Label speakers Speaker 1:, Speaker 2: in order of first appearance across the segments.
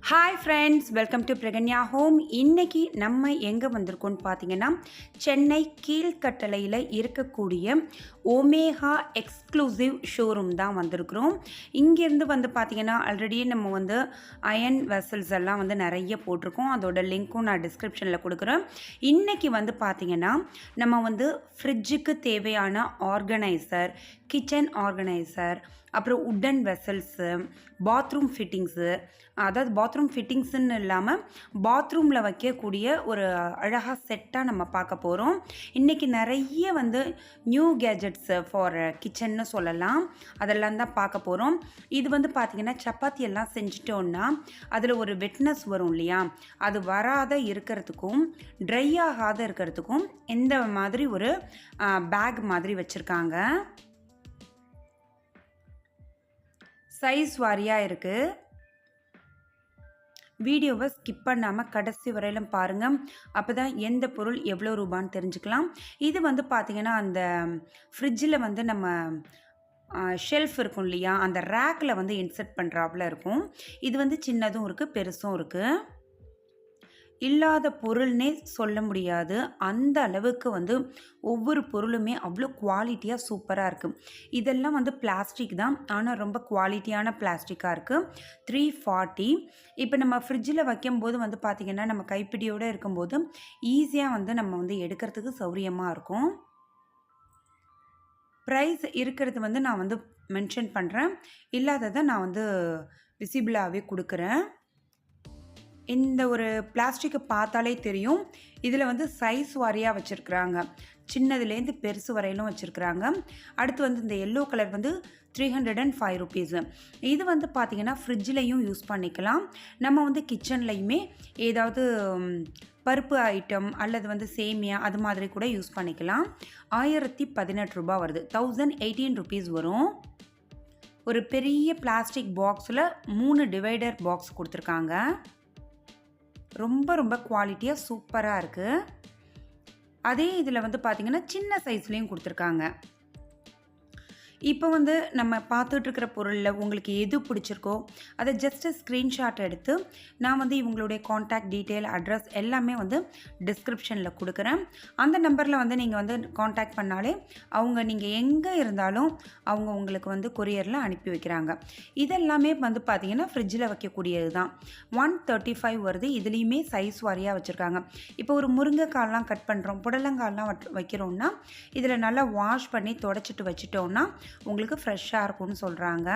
Speaker 1: Hi friends, welcome to praganyahome. இன்றைக்கி நம்ம எங்கே வந்திருக்கோம்னு பார்த்தீங்கன்னா, சென்னை கீழ்கட்டளையில் இருக்கக்கூடிய ஒமேகா எக்ஸ்க்ளூசிவ் ஷோரூம் தான் வந்திருக்கிறோம். இங்கேருந்து வந்து பார்த்திங்கன்னா ஆல்ரெடி நம்ம வந்து அயன் வெசல்ஸ் எல்லாம் வந்து நிறைய போட்டிருக்கோம். அதோட லிங்க்கும் நான் டிஸ்கிரிப்ஷனில் கொடுக்குறேன். இன்றைக்கி வந்து பார்த்திங்கன்னா நம்ம வந்து ஃப்ரிட்ஜுக்கு தேவையான ஆர்கனைசர், கிச்சன் ஆர்கனைசர், அப்புறம் உட்டன் வெசல்ஸு, பாத்ரூம் ஃபிட்டிங்ஸு, அதாவது பாத்ரூம் ஃபிட்டிங்ஸுன்னு இல்லாமல் பாத்ரூமில் வைக்கக்கூடிய ஒரு அழகாக செட்டாக நம்ம பார்க்க போகிறோம். இன்றைக்கி நிறைய வந்து நியூ கேஜெட்ஸு ஃபார் கிச்சன்னு சொல்லலாம், அதெல்லாம் தான் பார்க்க போகிறோம். இது வந்து பார்த்திங்கன்னா சப்பாத்தி எல்லாம் செஞ்சிட்டோன்னா அதில் ஒரு வெட்னஸ் வரும் இல்லையா, அது வராத இருக்கிறதுக்கும் ட்ரை ஆகாத இருக்கிறதுக்கும் இந்த மாதிரி ஒரு பேக் மாதிரி வச்சுருக்காங்க. சைஸ் வாரியாக இருக்குது. வீடியோவை ஸ்கிப் பண்ணாமல் கடைசி வரையிலும் பாருங்கள். அப்போ தான் எந்த பொருள் எவ்வளோ ரூபான்னு தெரிஞ்சுக்கலாம். இது வந்து பார்த்திங்கன்னா அந்த ஃப்ரிட்ஜில் வந்து நம்ம ஷெல்ஃப் இருக்கும் இல்லையா, அந்த ரேக்கில் வந்து இன்சர்ட் பண்ணுறாப்புல இருக்கும். இது வந்து சின்னதும் இருக்குது, பெருசும் இருக்குது. இல்லாத பொருள்னே சொல்ல முடியாது, அந்த அளவுக்கு வந்து ஒவ்வொரு பொருளுமே அவ்வளோ குவாலிட்டியாக சூப்பராக இருக்குது. இதெல்லாம் வந்து பிளாஸ்டிக் தான், ஆனால் ரொம்ப குவாலிட்டியான பிளாஸ்டிக்காக இருக்குது. 340. இப்போ நம்ம ஃப்ரிட்ஜில் வைக்கும்போது வந்து பார்த்திங்கன்னா நம்ம கைப்பிடியோடு இருக்கும்போது ஈஸியாக வந்து நம்ம வந்து எடுக்கிறதுக்கு சௌரியமாக இருக்கும். ப்ரைஸ் இருக்கிறது வந்து நான் வந்து மென்ஷன் பண்ணுறேன், இல்லாததை நான் வந்து விசிபிளாகவே கொடுக்குறேன். இந்த ஒரு பிளாஸ்டிக்கை பார்த்தாலே தெரியும், இதில் வந்து சைஸ் வாரியாக வச்சுருக்குறாங்க, சின்னதுலேருந்து பெருசு வரையிலும் வச்சுருக்குறாங்க. அடுத்து வந்து இந்த எல்லோ கலர் வந்து 305 ருபீஸு. இது வந்து பார்த்திங்கன்னா ஃப்ரிட்ஜ்லேயும் யூஸ் பண்ணிக்கலாம், நம்ம வந்து கிச்சன்லேயுமே ஏதாவது பருப்பு ஐட்டம் அல்லது வந்து சேமியா அது மாதிரி கூட யூஸ் பண்ணிக்கலாம். 1018 ரூபா வருது, 1018 ருபீஸ் வரும். ஒரு பெரிய பிளாஸ்டிக் பாக்ஸில் 3 டிவைடர் பாக்ஸ் கொடுத்துருக்காங்க. ரொம்ப ரொம்ப குவாலிட்டியாக சூப்பராக இருக்குது. அதே இதில் வந்து பார்த்திங்கன்னா சின்ன சைஸ்லேயும் கொடுத்துருக்காங்க. இப்போ வந்து நம்ம பார்த்துட்ருக்கிற பொருளில் உங்களுக்கு எது பிடிச்சிருக்கோ அதை ஜஸ்ட்டு ஸ்க்ரீன்ஷாட் எடுத்து நான் வந்து இவங்களுடைய காண்டாக்ட் டீட்டெயில், அட்ரஸ் எல்லாமே வந்து டிஸ்கிரிப்ஷனில் கொடுக்குறேன். அந்த நம்பரில் வந்து நீங்கள் வந்து காண்டாக்ட் பண்ணாலே அவங்க நீங்கள் எங்கே இருந்தாலும் அவங்க உங்களுக்கு வந்து கொரியரில் அனுப்பி வைக்கிறாங்க. இதெல்லாமே வந்து பார்த்திங்கன்னா ஃப்ரிட்ஜில் வைக்கக்கூடியது தான். 135 வருது. இதுலேயுமே சைஸ் வாரியாக வச்சுருக்காங்க. இப்போ ஒரு முருங்கைக்காயெலாம் கட் பண்ணுறோம், புடலங்காயெலாம் வைக்கிறோம்னா இதில் நல்லா வாஷ் பண்ணி தொடச்சிட்டு வச்சிட்டோன்னா உங்களுக்கு ஃப்ரெஷ்ஷாக இருக்கும்னு சொல்கிறாங்க.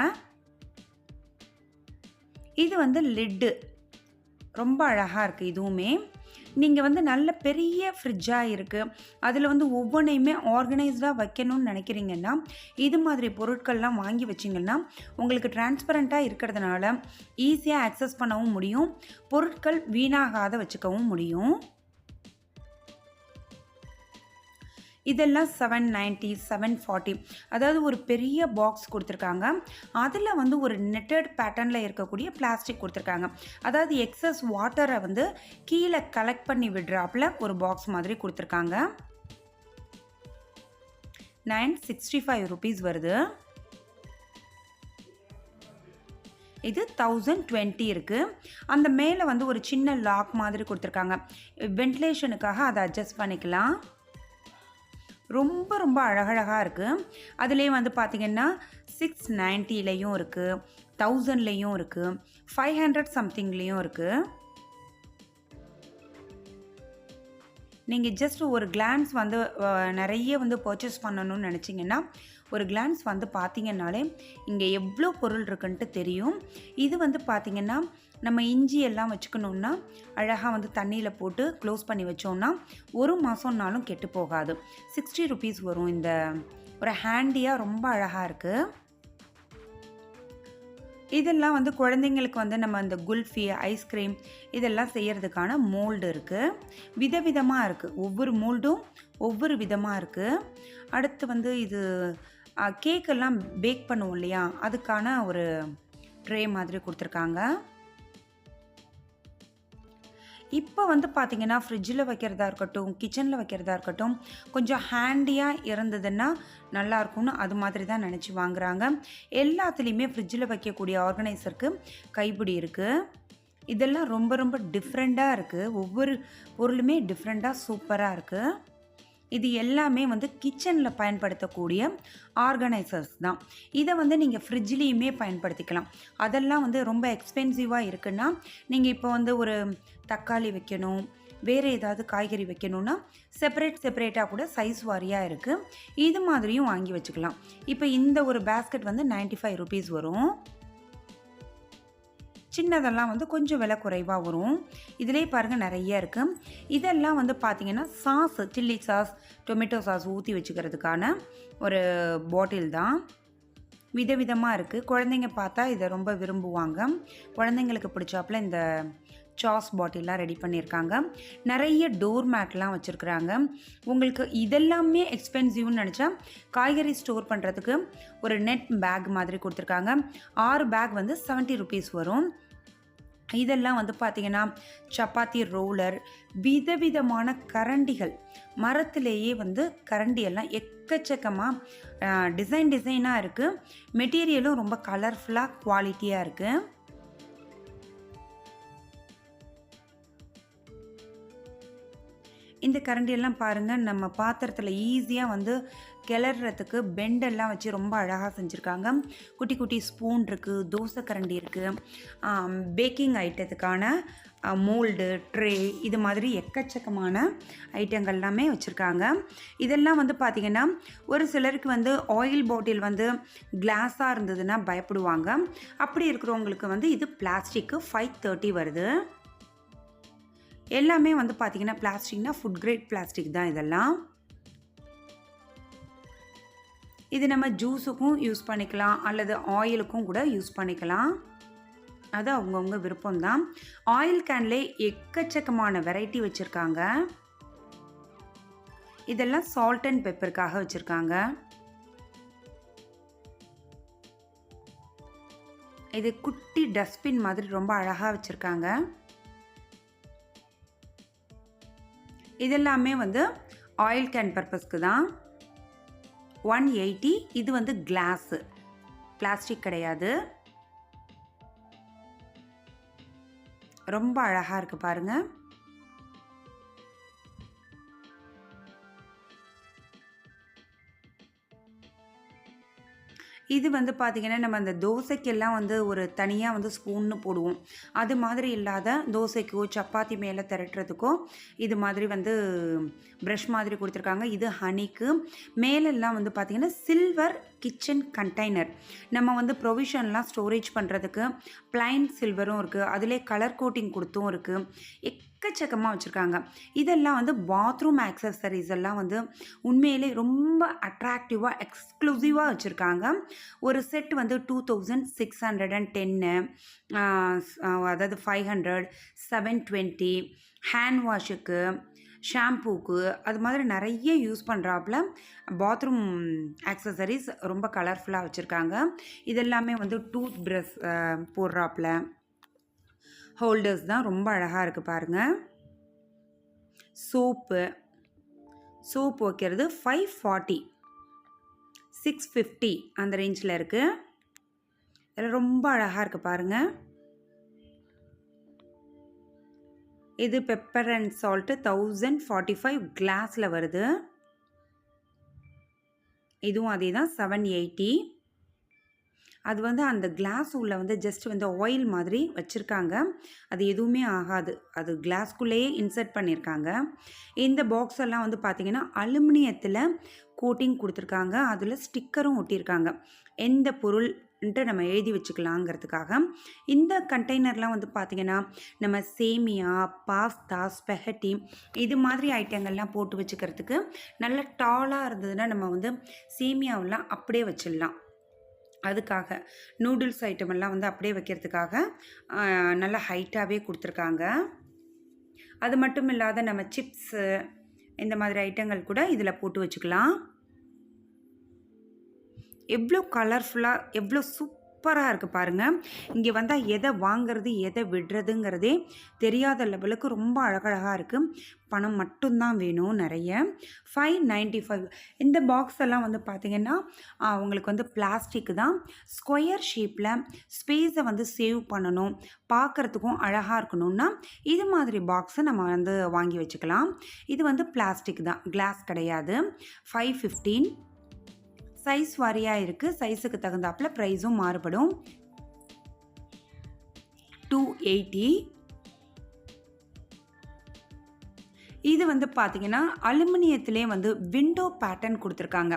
Speaker 1: இது வந்து லிட்டு ரொம்ப அழகாக இருக்குது. இதுவுமே நீங்கள் வந்து நல்ல பெரிய ஃப்ரிட்ஜாக இருக்குது, அதில் வந்து ஒவ்வொன்றையுமே ஆர்கனைஸ்டாக வைக்கணும்னு நினைக்கிறீங்கன்னா இது மாதிரி பொருட்கள்லாம் வாங்கி வச்சிங்கன்னா உங்களுக்கு டிரான்ஸ்பரண்ட்டாக இருக்கிறதுனால ஈஸியாக ஆக்சஸ் பண்ணவும் முடியும், பொருட்கள் வீணாகாத வச்சுக்கவும் முடியும். இதெல்லாம் 790, 740, அதாவது ஒரு பெரிய பாக்ஸ் கொடுத்துருக்காங்க. அதில் வந்து ஒரு நெட்டட் பேட்டர்னில் இருக்கக்கூடிய பிளாஸ்டிக் கொடுத்துருக்காங்க. அதாவது எக்ஸஸ் வாட்டரை வந்து கீழே கலெக்ட் பண்ணி விடுறாப்புல ஒரு பாக்ஸ் மாதிரி கொடுத்துருக்காங்க. 965 ருபீஸ் வருது. இது 1020 இருக்குது. அந்த மேலே வந்து ஒரு சின்ன லாக் மாதிரி கொடுத்துருக்காங்க, வென்டிலேஷனுக்காக அதை அட்ஜஸ்ட் பண்ணிக்கலாம். ரொம்ப ரொம்ப அழகழகாக இருக்குது. அதுலேயே வந்து பார்த்திங்கன்னா 690லேயும் இருக்குது, 1000லேயும் இருக்குது, 500 சம்திங்லேயும் இருக்குது. நீங்கள் ஜஸ்ட் ஒரு கிளான்ஸ் வந்து நிறைய வந்து பர்ச்சேஸ் பண்ணணும்னு நினச்சிங்கன்னா ஒரு கிளான்ஸ் வந்து பார்த்திங்கனாலே இங்கே எவ்வளோ பொருள் இருக்குன்ட்டு தெரியும். இது வந்து பார்த்திங்கன்னா நம்ம இஞ்சி எல்லாம் வச்சுக்கணுன்னா அழகாக வந்து தண்ணியில் போட்டு க்ளோஸ் பண்ணி வச்சோன்னா ஒரு மாதம்னாலும் கெட்டு போகாது. 60 ருபீஸ் வரும். இந்த ஒரு ஹேண்டியாக ரொம்ப அழகாக இருக்குது. இதெல்லாம் வந்து குழந்தைங்களுக்கு வந்து நம்ம இந்த குல்ஃபி, ஐஸ்கிரீம் இதெல்லாம் செய்கிறதுக்கான மோல்டு இருக்குது. விதவிதமாக இருக்குது, ஒவ்வொரு மோல்டும் ஒவ்வொரு விதமாக இருக்குது. அடுத்து வந்து இது கேக்கெல்லாம் பேக் பண்ணுவோம் இல்லையா, அதுக்கான ஒரு ட்ரே மாதிரி கொடுத்துருக்காங்க. இப்போ வந்து பார்த்திங்கன்னா ஃப்ரிட்ஜில் வைக்கிறதா இருக்கட்டும், கிச்சனில் வைக்கிறதா இருக்கட்டும், கொஞ்சம் ஹேண்டியாக இருந்ததுன்னா நல்லாயிருக்கும்னு அது மாதிரி தான் நினச்சி வாங்குகிறாங்க. எல்லாத்துலேயுமே ஃப்ரிட்ஜில் வைக்கக்கூடிய ஆர்கனைசருக்கு கைப்பிடி இருக்குது. இதெல்லாம் ரொம்ப ரொம்ப டிஃப்ரெண்ட்டாக இருக்குது. ஒவ்வொரு பொருளுமே டிஃப்ரெண்ட்டாக சூப்பராக இருக்குது. இது எல்லாமே வந்து கிச்சனில் பயன்படுத்தக்கூடிய ஆர்கனைசர்ஸ் தான். இதை வந்து நீங்கள் ஃப்ரிட்ஜ்லேயுமே பயன்படுத்திக்கலாம். அதெல்லாம் வந்து ரொம்ப எக்ஸ்பென்சிவாக இருக்குன்னா, நீங்கள் இப்போ வந்து ஒரு தக்காளி வைக்கணும், வேறு ஏதாவது காய்கறி வைக்கணும்னா செப்பரேட்டாக கூட சைஸ் வாரியாக இருக்குது. இது மாதிரியும் வாங்கி வச்சுக்கலாம். இப்போ இந்த ஒரு பேஸ்கெட் வந்து 95 ருபீஸ் வரும். சின்னதெல்லாம் வந்து கொஞ்சம் விலை குறைவாக வரும். இதிலே பாருங்கள் நிறைய இருக்குது. இதெல்லாம் வந்து பார்த்திங்கன்னா sauce, chilli sauce, tomato sauce ஊற்றி வச்சுக்கிறதுக்கான ஒரு பாட்டில் தான். விதவிதமாக இருக்குது. குழந்தைங்க பார்த்தா இதை ரொம்ப விரும்புவாங்க. குழந்தைங்களுக்கு பிடிச்சாப்புல இந்த சாஸ் பாட்டிலாம் ரெடி பண்ணியிருக்காங்க. நிறைய டோர் மேட்லாம் வச்சுருக்குறாங்க. உங்களுக்கு இதெல்லாமே எக்ஸ்பென்சிவ்னு நினச்சா காய்கறி ஸ்டோர் பண்ணுறதுக்கு ஒரு நெட் பேக் மாதிரி கொடுத்துருக்காங்க. 6 பேக் வந்து 70 ருபீஸ் வரும். இதெல்லாம் வந்து பார்த்திங்கன்னா சப்பாத்தி ரோலர், விதவிதமான கரண்டிகள், மரத்திலேயே வந்து கரண்டியெல்லாம் எக்கச்சக்கமாக டிசைனாக இருக்குது. மெட்டீரியலும் ரொம்ப கலர்ஃபுல்லாக குவாலிட்டியாக இருக்குது. இந்த கரண்டியெல்லாம் பாருங்கள், நம்ம பாத்திரத்தில் ஈஸியாக வந்து கிளறதுக்கு பெண்டெல்லாம் வச்சு ரொம்ப அழகாக செஞ்சுருக்காங்க. குட்டி குட்டி ஸ்பூன் இருக்குது, தோசை கரண்டி இருக்குது, பேக்கிங் ஐட்டத்துக்கான மோல்டு, ட்ரே, இது மாதிரி எக்கச்சக்கமான ஐட்டங்கள் எல்லாமே வச்சுருக்காங்க. இதெல்லாம் வந்து பார்த்திங்கன்னா ஒரு சிலருக்கு வந்து ஆயில் பாட்டில் வந்து கிளாஸாக இருந்ததுன்னா பயப்படுவாங்க. அப்படி இருக்கிறவங்களுக்கு வந்து இது பிளாஸ்டிக்கு 530 வருது. எல்லாமே வந்து பார்த்திங்கன்னா பிளாஸ்டிக்னா ஃபுட் கிரேட் பிளாஸ்டிக் தான் இதெல்லாம். இது நம்ம ஜூஸுக்கும் யூஸ் பண்ணிக்கலாம், அல்லது ஆயிலுக்கும் கூட யூஸ் பண்ணிக்கலாம். அது அவங்கவுங்க விருப்பம்தான். ஆயில் கேன்லே எக்கச்சக்கமான வெரைட்டி வச்சுருக்காங்க. இதெல்லாம் சால்ட் அண்ட் பெப்பருக்காக வச்சுருக்காங்க. இது குட்டி டஸ்ட்பின் மாதிரி ரொம்ப அழகாக வச்சுருக்காங்க. இதெல்லாமே வந்து ஆயில் கேன் பர்பஸ்க்கு தான். 180. இது வந்து கிளாஸு, பிளாஸ்டிக் கிடையாது. ரொம்ப அழகாக இருக்குது பாருங்கள். இது வந்து பார்த்திங்கன்னா நம்ம அந்த தோசைக்கெல்லாம் வந்து ஒரு தனியாக வந்து ஸ்பூன்னு போடுவோம். அது மாதிரி இல்லாத தோசைக்கோ சப்பாத்தி மேலே திரட்டுறதுக்கோ இது மாதிரி வந்து ப்ரஷ் மாதிரி கொடுத்துருக்காங்க. இது ஹனிக்கு. மேலெல்லாம் வந்து பார்த்திங்கன்னா சில்வர் கிச்சன் கண்டெய்னர். நம்ம வந்து ப்ரொவிஷன்லாம் ஸ்டோரேஜ் பண்ணுறதுக்கு பிளைன் சில்வரும் இருக்குது, அதிலே கலர் கோட்டிங் கொடுத்தும் இருக்குது. எக்கச்சக்கமாக வச்சுருக்காங்க. இதெல்லாம் வந்து பாத்ரூம் ஆக்சசரிஸ் எல்லாம் வந்து உண்மையிலே ரொம்ப அட்ராக்டிவாக எக்ஸ்க்ளூசிவாக வச்சுருக்காங்க. ஒரு செட் வந்து 2610, அதாவது 500, 720, ஹேண்ட் வாஷுக்கு, ஷாம்பூக்கு, அது மாதிரி நிறைய யூஸ் பண்ணுறாப்புல பாத்ரூம் ஆக்சசரிஸ் ரொம்ப கலர்ஃபுல்லாக வச்சுருக்காங்க. இதெல்லாமே வந்து டூத் ப்ரஷ் போடுறாப்புல ஹோல்டர்ஸ் தான். ரொம்ப அழகாக இருக்குது பாருங்கள். சோப்பு வைக்கிறது 540, 650 அந்த ரேஞ்சில் இருக்குது. இதெல்லாம் ரொம்ப அழகாக இருக்குது பாருங்கள். இது பெப்பர் அண்ட் சால்ட்டு 1045 கிளாஸில் வருது. இதுவும் அதே தான் 780. அது வந்து அந்த கிளாஸ் உள்ள வந்து ஜஸ்ட் வந்து ஆயில் மாதிரி வச்சுருக்காங்க. அது எதுவுமே ஆகாது, அது கிளாஸ்குள்ளேயே இன்சர்ட் பண்ணியிருக்காங்க. இந்த பாக்ஸ் எல்லாம் வந்து பார்த்திங்கன்னா அலுமினியத்தில் கோட்டிங் கொடுத்துருக்காங்க. அதில் ஸ்டிக்கரும் ஒட்டியிருக்காங்க. எந்த பொருள்ன்ட்டு நம்ம எழுதி வச்சுக்கலாங்கிறதுக்காக. இந்த கண்டெய்னர்லாம் வந்து பார்த்திங்கன்னா நம்ம சேமியா, பாஸ்தா, ஸ்பெகட்டி இது மாதிரி ஐட்டங்கள்லாம் போட்டு வச்சுக்கிறதுக்கு நல்ல டாலாக இருந்ததுன்னா நம்ம வந்து சேமியாவெல்லாம் அப்படியே வச்சிடலாம். அதுக்காக நூடுல்ஸ் ஐட்டமெல்லாம் வந்து அப்படியே வைக்கிறதுக்காக நல்லா ஹைட்டாகவே கொடுத்துருக்காங்க. அது மட்டும் இல்லாத நம்ம சிப்ஸு இந்த மாதிரி ஐட்டங்கள் கூட இதில் போட்டு வச்சுக்கலாம். எவ்வளோ கலர்ஃபுல்லாக, எவ்வளோ சூப்பராக இருக்குது பாருங்கள். இங்கே வந்தால் எதை வாங்கிறது எதை விடுறதுங்கிறதே தெரியாத லெவலுக்கு ரொம்ப அழகழகாக இருக்குது. பணம் மட்டும்தான் வேணும் நிறைய. 595. இந்த பாக்ஸ் எல்லாம் வந்து பார்த்திங்கன்னா உங்களுக்கு வந்து பிளாஸ்டிக் தான். ஸ்கொயர் ஷேப்பில் ஸ்பேஸை வந்து சேவ் பண்ணணும், பார்க்குறதுக்கும் அழகாக இருக்கணும்னா இது மாதிரி பாக்ஸை நம்ம வந்து வாங்கி வச்சுக்கலாம். இது வந்து பிளாஸ்டிக் தான், கிளாஸ் கிடையாது. 515. சைஸ் வாரியாக இருக்குது, சைஸுக்கு தகுந்தாப்பில் ப்ரைஸும் மாறுபடும். 280. இது வந்து பார்த்திங்கன்னா அலுமினியத்திலே வந்து விண்டோ பேட்டர்ன் கொடுத்துருக்காங்க.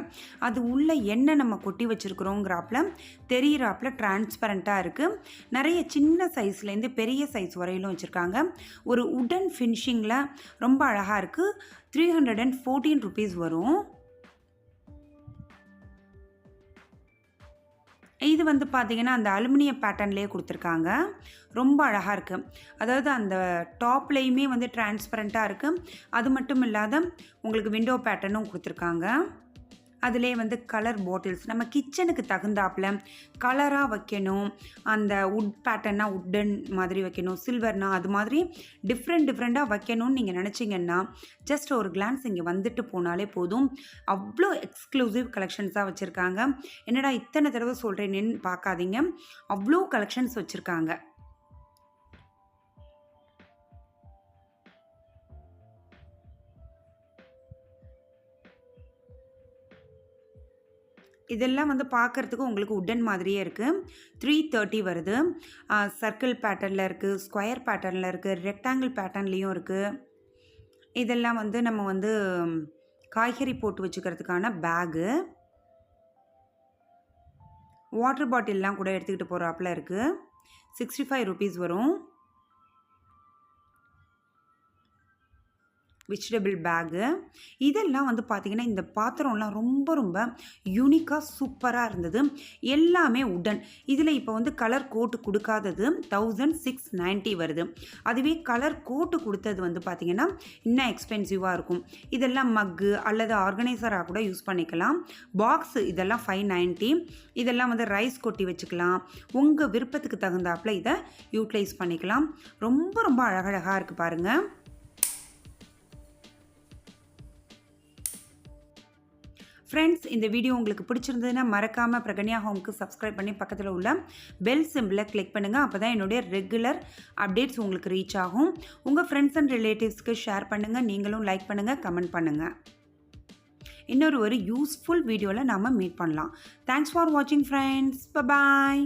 Speaker 1: அது உள்ள என்ன நம்ம கொட்டி வச்சுருக்குறோங்கிறாப்புல தெரிகிறாப்புல டிரான்ஸ்பரண்ட்டாக இருக்குது. நிறைய சின்ன சைஸ்லேருந்து பெரிய சைஸ் வரையிலும் வச்சுருக்காங்க. ஒரு உடன் ஃபினிஷிங்கில் ரொம்ப அழகாக இருக்குது. 314 rupees வரும். இது வந்து பார்த்திங்கன்னா அந்த அலுமினிய பேட்டர்ன்லேயே கொடுத்துருக்காங்க. ரொம்ப அழகாக இருக்குது. அதாவது அந்த டாப்லேயுமே வந்து டிரான்ஸ்பரண்ட்டாக இருக்குது. அது மட்டும் இல்லாத உங்களுக்கு விண்டோ பேட்டர்னும் கொடுத்துருக்காங்க. அதிலே வந்து கலர் பாட்டில்ஸ் நம்ம கிச்சனுக்கு தகுந்தாப்பில் கலராக வைக்கணும். அந்த உட் பேட்டர்னா உட்டன் மாதிரி வைக்கணும், சில்வர்னா அது மாதிரி டிஃப்ரெண்ட்டாக வைக்கணும்னு நீங்கள் நினச்சிங்கன்னா ஜஸ்ட் ஒரு கிளான்ஸ் இங்கே வந்துட்டு போனாலே போதும். அவ்வளோ எக்ஸ்க்ளூசிவ் கலெக்ஷன்ஸாக வச்சுருக்காங்க. என்னடா இத்தனை தடவை சொல்கிறேன்னு பார்க்காதீங்க, அவ்வளோ கலெக்ஷன்ஸ் வச்சுருக்காங்க. இதெல்லாம் வந்து பார்க்குறதுக்கு உங்களுக்கு உட்டன் மாதிரியே இருக்குது. 330 வருது. சர்க்கிள் பேட்டர்னில் இருக்குது, ஸ்கொயர் பேட்டர்னில் இருக்குது, ரெக்டாங்கிள் பேட்டர்ன்லேயும் இருக்குது. இதெல்லாம் வந்து நம்ம வந்து காய்கறி போட்டு வச்சுக்கிறதுக்கான பேகு. வாட்டர் பாட்டில்லாம் கூட எடுத்துக்கிட்டு போகிறாப்புல இருக்குது. 65 rupees வரும். Vegetable bag. இதெல்லாம் வந்து பார்த்திங்கன்னா இந்த பாத்திரம்லாம் ரொம்ப யூனிக்காக சூப்பராக இருந்தது. எல்லாமே உடன். இதில் இப்போ வந்து கலர் கோட்டு கொடுக்காதது 1690 வருது. அதுவே கலர் கோட்டு கொடுத்தது வந்து பார்த்திங்கன்னா இன்னும் எக்ஸ்பென்சிவாக இருக்கும். இதெல்லாம் மக்கு அல்லது ஆர்கனைசராக கூட யூஸ் பண்ணிக்கலாம். பாக்ஸு இதெல்லாம் 590. இதெல்லாம் வந்து ரைஸ் கொட்டி வச்சுக்கலாம். உங்கள் விருப்பத்துக்கு தகுந்தாப்பில் இதை யூட்டிலைஸ் பண்ணிக்கலாம். ரொம்ப அழகழகாக இருக்குது பாருங்கள். ஃப்ரெண்ட்ஸ், இந்த வீடியோ உங்களுக்கு பிடிச்சிருந்ததுன்னா மறக்காமல் பிரகன்யா ஹோம்க்கு சப்ஸ்கிரைப் பண்ணி பக்கத்தில் உள்ள பெல் சிம்பிளை கிளிக் பண்ணுங்கள். அப்போ தான் என்னுடைய ரெகுலர் அப்டேட்ஸ் உங்களுக்கு ரீச் ஆகும். உங்கள் ஃப்ரெண்ட்ஸ் அண்ட் ரிலேட்டிவ்ஸ்க்கு ஷேர் பண்ணுங்கள். நீங்களும் லைக் பண்ணுங்கள், கமெண்ட் பண்ணுங்கள். இன்னொரு யூஸ்ஃபுல் வீடியோவில் நாம் மீட் பண்ணலாம். தேங்க்ஸ் ஃபார் வாட்சிங் ஃப்ரெண்ட்ஸ். Bye bye.